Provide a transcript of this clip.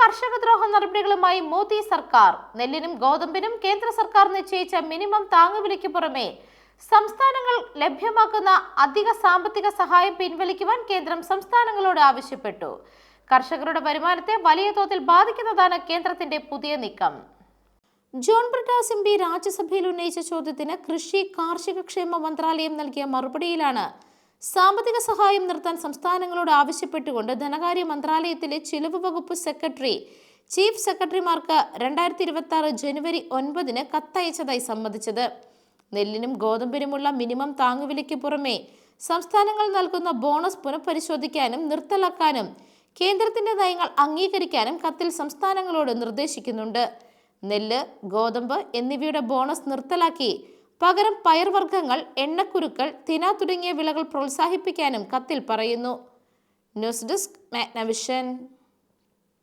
കർഷകദ്രോഹ നടപടികളുമായി മോദി സർക്കാർ. നെല്ലിനും ഗോതമ്പിനും കേന്ദ്ര സർക്കാർ നിശ്ചയിച്ച മിനിമം താങ്ങുവിലയ്ക്ക് പുറമെ സംസ്ഥാനങ്ങൾ ലഭ്യമാക്കുന്ന അധിക സാമ്പത്തിക സഹായം പിൻവലിക്കുവാൻ കേന്ദ്രം സംസ്ഥാനങ്ങളോട് ആവശ്യപ്പെട്ടു. കർഷകരുടെ വരുമാനത്തെ വലിയ തോതിൽ ബാധിക്കുന്നതാണ് കേന്ദ്രത്തിന്റെ പുതിയ നീക്കം. ജോൺ ബ്രിട്ടാസ് എം പി രാജ്യസഭയിൽ ഉന്നയിച്ച ചോദ്യത്തിന് കൃഷി കാർഷിക ക്ഷേമ മന്ത്രാലയം നൽകിയ മറുപടിയിലാണ് സാമ്പത്തിക സഹായം നിർത്താൻ സംസ്ഥാനങ്ങളോട് ആവശ്യപ്പെട്ടുകൊണ്ട് ധനകാര്യ മന്ത്രാലയത്തിലെ ചിലവ് വകുപ്പ് സെക്രട്ടറി ചീഫ് സെക്രട്ടറിമാർക്ക് 2026 ജനുവരി 9 കത്തയച്ചതായി സമ്മതിച്ചത്. നെല്ലിനും ഗോതമ്പിനുമുള്ള മിനിമം താങ്ങുവിലയ്ക്ക് പുറമെ സംസ്ഥാനങ്ങൾ നൽകുന്ന ബോണസ് പുനഃപരിശോധിക്കാനും നിർത്തലാക്കാനും കേന്ദ്രത്തിന്റെ നയങ്ങൾ അംഗീകരിക്കാനും കത്തിൽ സംസ്ഥാനങ്ങളോട് നിർദ്ദേശിക്കുന്നുണ്ട്. നെല്ല്, ഗോതമ്പ് എന്നിവയുടെ ബോണസ് നിർത്തലാക്കി പകരം പയർവർഗ്ഗങ്ങൾ, എണ്ണക്കുരുക്കൾ, തിന തുടങ്ങിയ വിളകൾ പ്രോത്സാഹിപ്പിക്കാനും കത്തിൽ പറയുന്നു. News desk Magnavision.